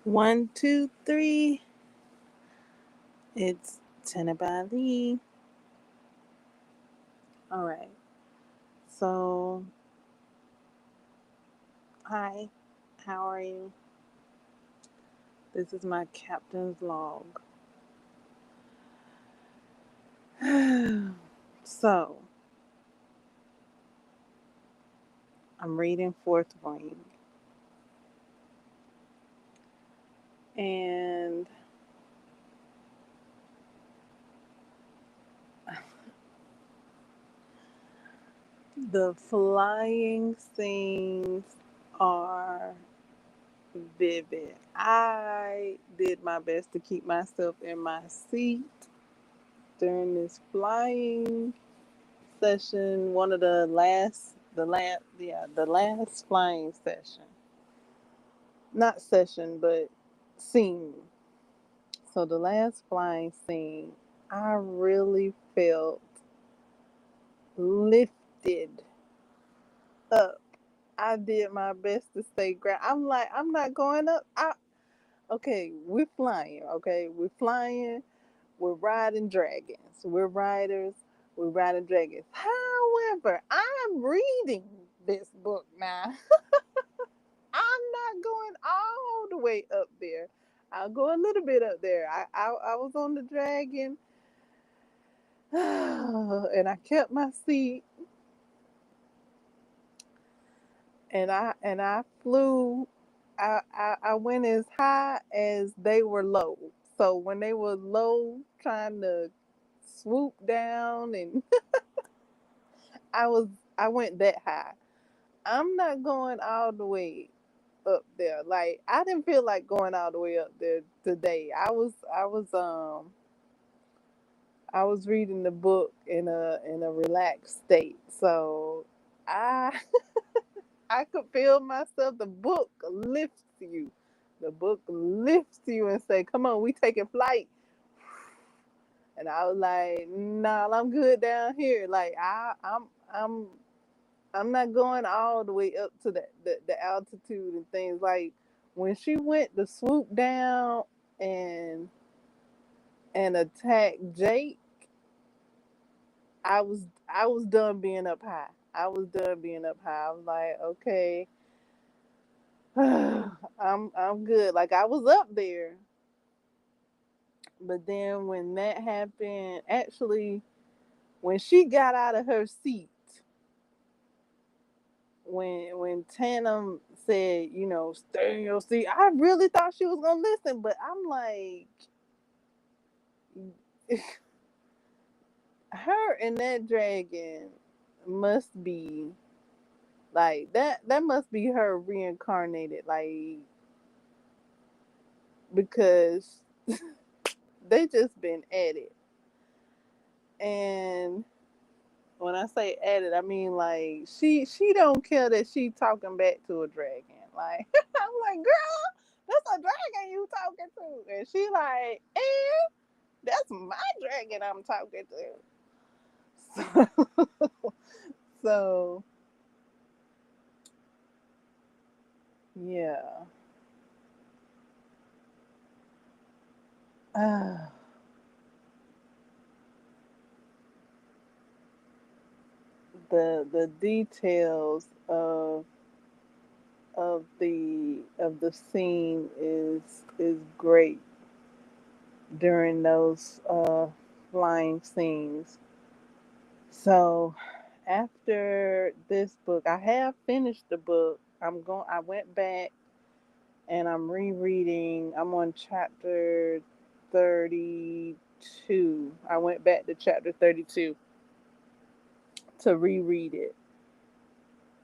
One, two, three. It's Tenabali. All right. So, hi. How are you? This is my captain's log. So, I'm reading Fourth Ring, and the flying scenes are vivid. I did my best to keep myself in my seat during this flying session, one of the last flying session, not session, but scene. So the last flying scene, I really felt lifted up. I did my best to stay grounded. I'm like, I'm not going up. Okay, we're flying. Okay, we're flying. We're riding dragons. We're riders. We're riding dragons. However, I'm reading this book now. I'm not going all the way up there. I'll go a little bit up there. I was on the dragon, and I kept my seat, and I flew. I went as high as they were low. So when they were low, trying to swoop down, and I was I went that high. I'm not going all the way up there. Like, I didn't feel like going all the way up there today. I was reading the book in a relaxed state. So I I could feel myself. The book lifts you. The book lifts you and say, "Come on, we taking flight." And I was like, "Nah, I'm good down here. Like, I'm not going all the way up to the altitude and things." Like, when she went to swoop down and attack Jake, I was done being up high. I was done being up high. I was like, okay, I'm good. Like, I was up there, but then when that happened, actually, when she got out of her seat, when Tandem said, stay in your seat, I really thought she was gonna listen, but I'm like, her and that dragon must be like that must be her reincarnated, like, because they just been at it. And when I say at it, I mean, like, she don't care that she talking back to a dragon. Like, I'm like, girl, that's a dragon you talking to. And she like, and that's my dragon I'm talking to. So, so yeah. Uh, the details of the scene is great during those flying scenes. So after this book, I have finished the book. I went back and I'm rereading. I'm on chapter 32. I went back to chapter 32 to reread it.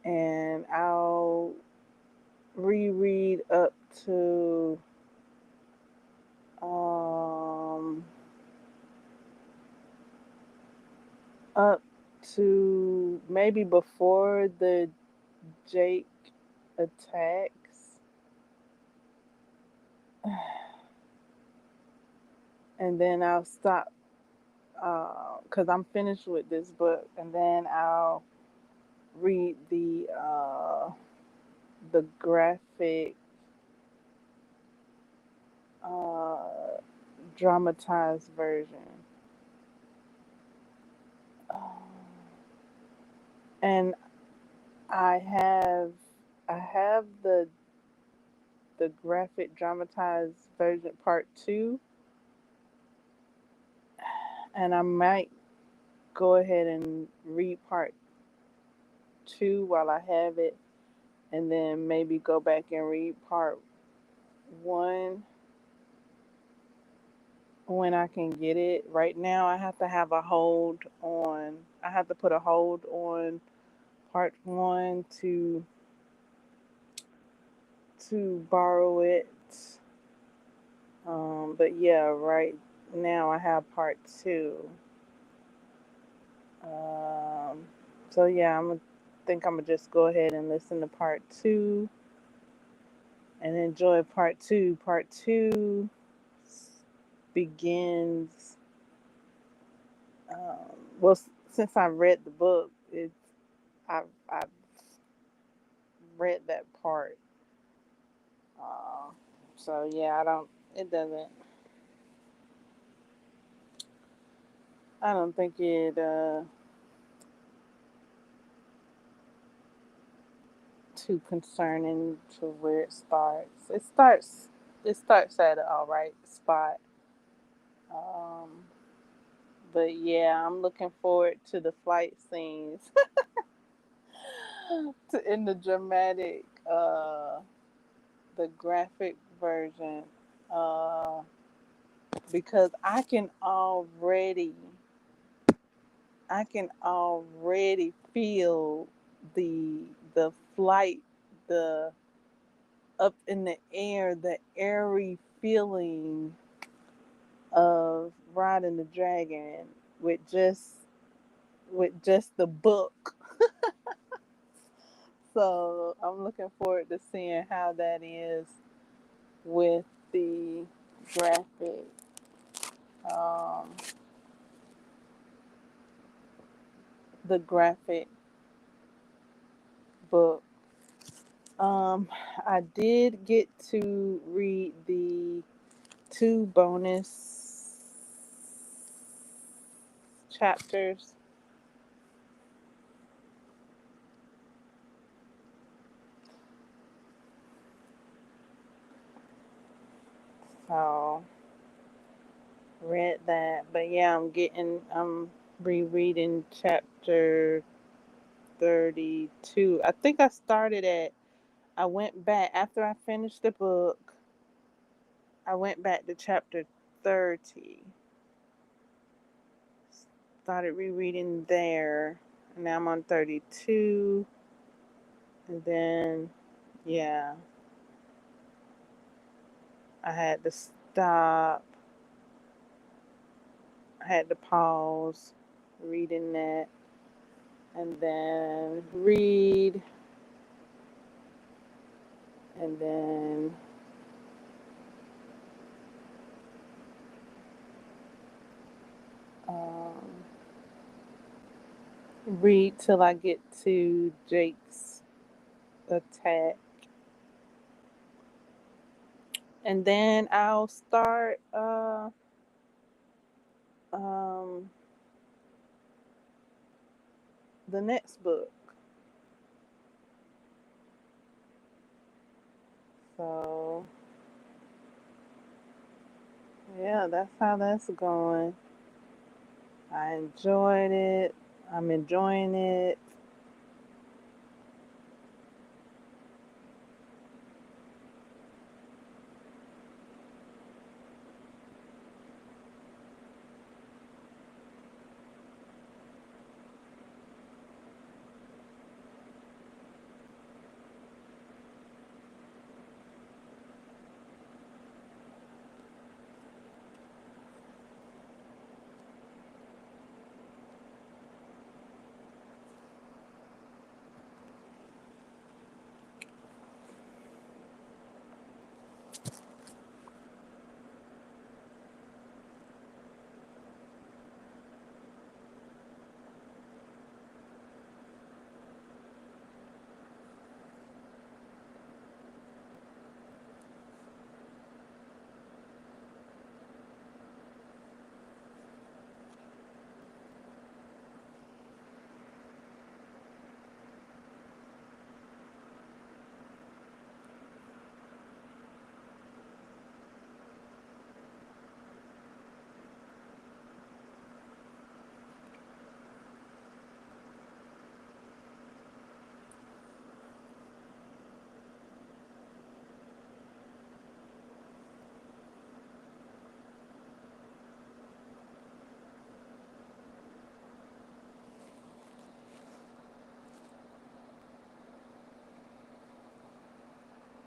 And I'll reread to um up to maybe before the Jake attacks, and then I'll stop because I'm finished with this book, and then I'll read the graphic dramatized version. And I have I have the graphic dramatized version part 2, and I might go ahead and read part 2 while I have it, and then maybe go back and read part 1 when I can get it. Right now I have to have a hold on I have to put a hold on part 1 to borrow it. But yeah, right now I have part 2. Um, so yeah, I'm gonna just go ahead and listen to part 2 and enjoy part 2. Part 2 begins. Well, since I read the book, I've read that part. Uh, so yeah, It doesn't. I don't think it too concerning to where it starts. It starts at an all right spot. Um, but yeah, I'm looking forward to the flight scenes in the dramatic, the graphic version, uh, because I can already feel the flight, the up in the air, the airy feeling of riding the dragon with just the book. So I'm looking forward to seeing how that is with the graphic, um, the graphic book. Um, I did get to read the 2 bonus chapters. So read that, but yeah, I'm rereading chapter 32. I think I went back after I finished the book. I went back to chapter 30. Started rereading there. And now I'm on 32. And then, yeah, I had to stop. I had to pause reading that and then read and then um, read till I get to Jake's attack. And then I'll start um, the next book. So, yeah, that's how that's going. I enjoyed it. I'm enjoying it.